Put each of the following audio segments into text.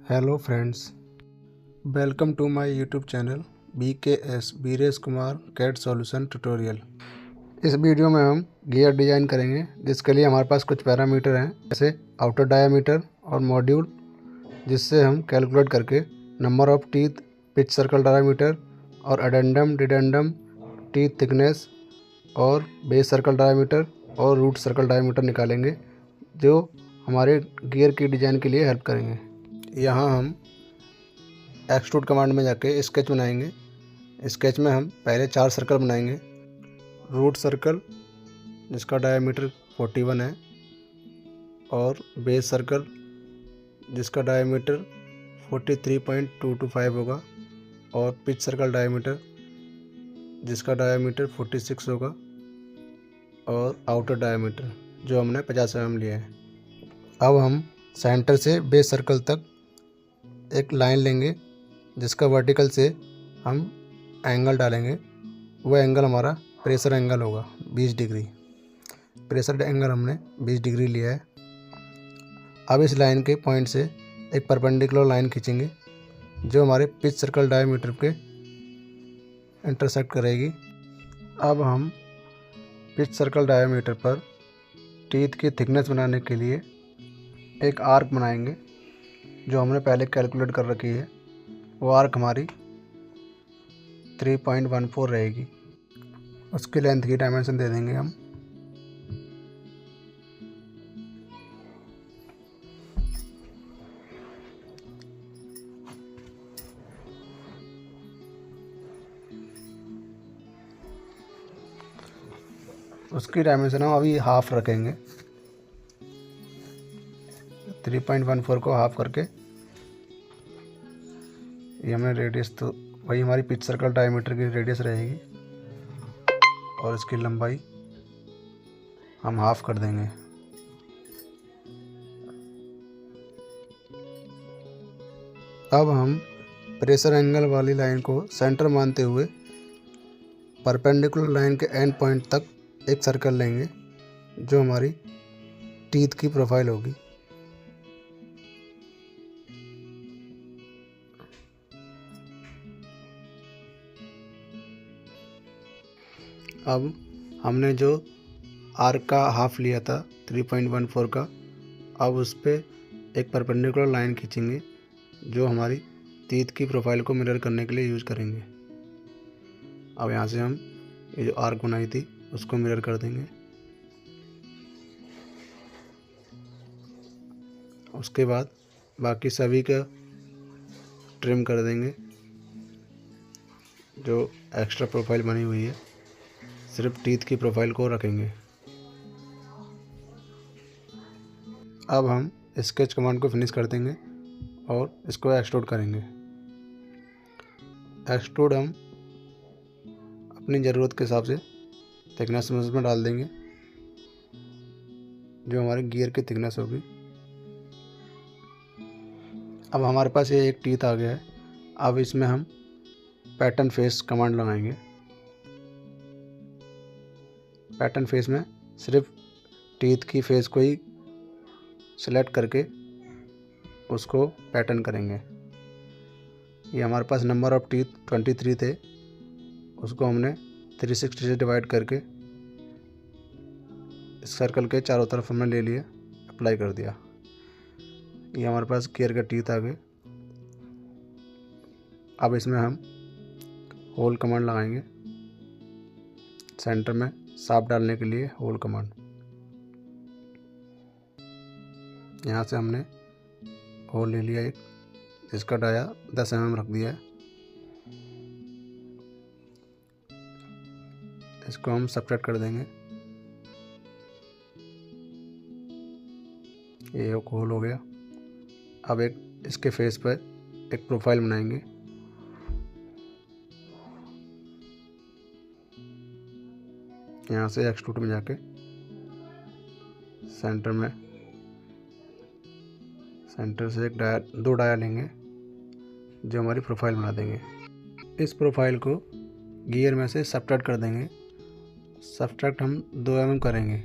Hello friends, welcome to my YouTube channel BKS Biresh Kumar CAD solution tutorial. इस video में हम gear design करेंगे, जिसके लिए हमारे पास कुछ पैरामीटर हैं, जैसे आउटर डायामीटर और मॉड्यूल, जिससे हम कैलकुलेट करके number of teeth, pitch circle diameter और एडेंडम डिडेंडम टीथ थिकनेस और बेस सर्कल डायामीटर और रूट सर्कल डायामीटर निकालेंगे, जो हमारे गियर की डिज़ाइन के लिए हेल्प करेंगे। यहाँ हम एक्सट्रूड कमांड में जाके स्केच बनाएंगे। स्केच में हम पहले 4 सर्कल बनाएंगे। रूट सर्कल जिसका डायमीटर 41 है, और बेस सर्कल जिसका डायमीटर 43.225 होगा, और पिच सर्कल डायमीटर जिसका डायमीटर 46 होगा, और आउटर डायमीटर जो हमने 50 mm लिया है। अब हम सेंटर से बेस सर्कल तक एक लाइन लेंगे, जिसका वर्टिकल से हम एंगल डालेंगे। वो एंगल हमारा प्रेशर एंगल होगा 20 डिग्री। प्रेशर एंगल हमने 20 डिग्री लिया है। अब इस लाइन के पॉइंट से एक परपेंडिकुलर लाइन खींचेंगे, जो हमारे पिच सर्कल डायमीटर के इंटरसेक्ट करेगी। अब हम पिच सर्कल डायमीटर पर टीथ की थिकनेस बनाने के लिए एक आर्क बनाएंगे, जो हमने पहले कैलकुलेट कर रखी है। वो आर्क हमारी 3.14 रहेगी। उसकी लेंथ की डायमेंशन दे देंगे हम। उसकी डायमेंशन हम अभी हाफ रखेंगे। 3.14 को हाफ करके ये हमने रेडियस, तो वही हमारी पिच सर्कल डायमीटर की रेडियस रहेगी, और इसकी लंबाई हम हाफ कर देंगे। अब हम प्रेशर एंगल वाली लाइन को सेंटर मानते हुए परपेंडिकुलर लाइन के एंड पॉइंट तक एक सर्कल लेंगे, जो हमारी टीथ की प्रोफाइल होगी। अब हमने जो आर्क का हाफ लिया था 3.14 का, अब उस पर एक परपेंडिकुलर लाइन खींचेंगे, जो हमारी टीथ की प्रोफाइल को मिरर करने के लिए यूज करेंगे। अब यहाँ से हम ये जो आर्क बनाई थी उसको मिरर कर देंगे। उसके बाद बाकी सभी का ट्रिम कर देंगे। जो एक्स्ट्रा प्रोफाइल बनी हुई है, सिर्फ टीथ की प्रोफाइल को रखेंगे। अब हम स्केच कमांड को फिनिश कर देंगे और इसको एक्सट्रूड करेंगे। एक्सट्रूड हम अपनी ज़रूरत के हिसाब से थिकनेस में डाल देंगे, जो हमारे गियर की थिकनेस होगी। अब हमारे पास ये एक टीथ आ गया है। अब इसमें हम पैटर्न फेस कमांड लगाएंगे। पैटर्न फेस में सिर्फ टीथ की फेस को ही सिलेक्ट करके उसको पैटर्न करेंगे। ये हमारे पास नंबर ऑफ टीथ 23 थे, उसको हमने 360 से डिवाइड करके इस सर्कल के चारों तरफ हमने ले लिया, अप्लाई कर दिया। ये हमारे पास गियर का टीथ आ गए। अब इसमें हम होल कमांड लगाएंगे। सेंटर में सांप डालने के लिए होल कमांड। यहाँ से हमने होल ले लिया एक, जिसका डाया 10 mm रख दिया है। इसको हम सेपरेट कर देंगे। ये एक होल हो गया। अब एक इसके फेस पर एक प्रोफाइल बनाएंगे। यहाँ से एक्सट्रूड में जाके सेंटर से दो डाया लेंगे, जो हमारी प्रोफाइल बना देंगे। इस प्रोफाइल को गियर में से सब्ट्रैक्ट कर देंगे। सब्ट्रैक्ट हम 2 mm करेंगे।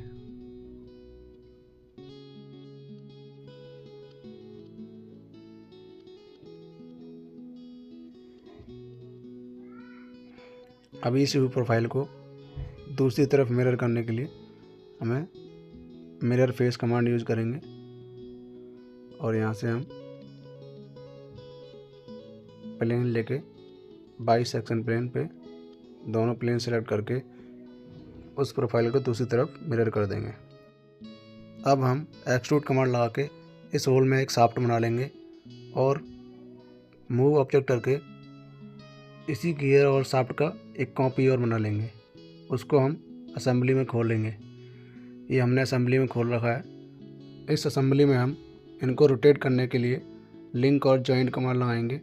अभी इस व्यू प्रोफाइल को दूसरी तरफ मिरर करने के लिए हमें मिरर फेस कमांड यूज़ करेंगे और यहाँ से हम प्लेन लेके बाई सेक्शन प्लेन पे दोनों प्लेन सेलेक्ट करके उस प्रोफाइल को दूसरी तरफ मिरर कर देंगे। अब हम एक्सट्रूड कमांड लगा के इस होल में एक शाफ्ट बना लेंगे और मूव ऑब्जेक्ट करके इसी गियर और शाफ्ट का एक कॉपी और बना लेंगे। उसको हम असेंबली में खोलेंगे। ये हमने असेंबली में खोल रखा है। इस असेंबली में हम इनको रोटेट करने के लिए लिंक और जॉइंट कमांड लगाएंगे।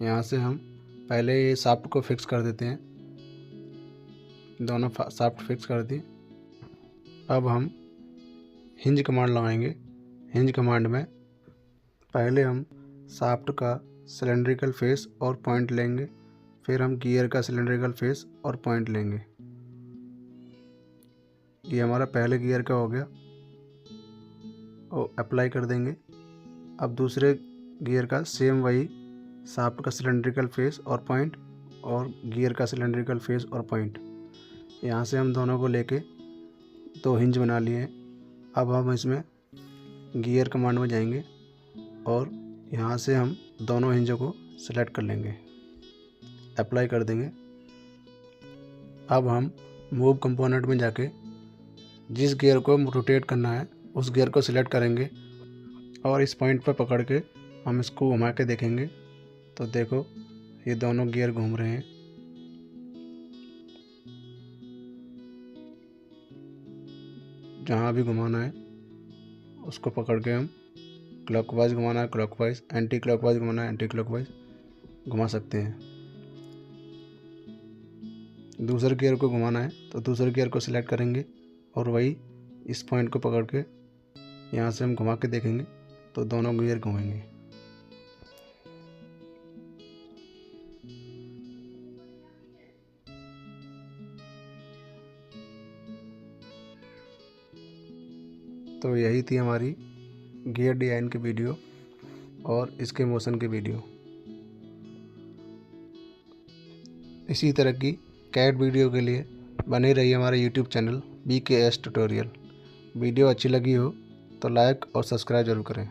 यहाँ से हम पहले ये शाफ्ट को फिक्स कर देते हैं। दोनों शाफ्ट फिक्स कर दी। अब हम हिंज कमांड लगाएंगे। हिंज कमांड में पहले हम शाफ्ट का सिलेंड्रिकल फेस और पॉइंट लेंगे, फिर हम गियर का सिलेंड्रिकल फेस और पॉइंट लेंगे। ये हमारा पहले गियर का हो गया और अप्लाई कर देंगे। अब दूसरे गियर का सेम वही शाफ्ट का सिलेंड्रिकल फेस और पॉइंट और गियर का सिलेंड्रिकल फेस और पॉइंट। यहाँ से हम दोनों को लेके दो हिंज बना लिए हैं। अब हम इसमें गियर कमांड में जाएंगे और यहाँ से हम दोनों हिंजों को सेलेक्ट कर लेंगे, अप्लाई कर देंगे। अब हम मूव कंपोनेंट में जाके जिस गियर को रोटेट करना है उस गियर को सिलेक्ट करेंगे और इस पॉइंट पर पकड़ के हम इसको घुमा के देखेंगे तो देखो ये दोनों गियर घूम रहे हैं। जहाँ भी घुमाना है उसको पकड़ के हम क्लॉकवाइज घुमाना है क्लॉकवाइज, एंटी क्लॉकवाइज घुमाना है एंटी क्लॉकवाइज घुमा सकते हैं। दूसरे गियर को घुमाना है तो दूसरे गियर को सिलेक्ट करेंगे और वही इस पॉइंट को पकड़ के यहाँ से हम घुमा के देखेंगे तो दोनों गियर घूमेंगे। तो यही थी हमारी गियर डिज़ाइन की वीडियो और इसके मोशन की वीडियो। इसी तरह की कैट वीडियो के लिए बने रहिए हमारे YouTube channel BKS tutorial. Video अच्छी लगी हो तो लाइक और सब्सक्राइब जरूर करें।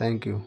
Thank you.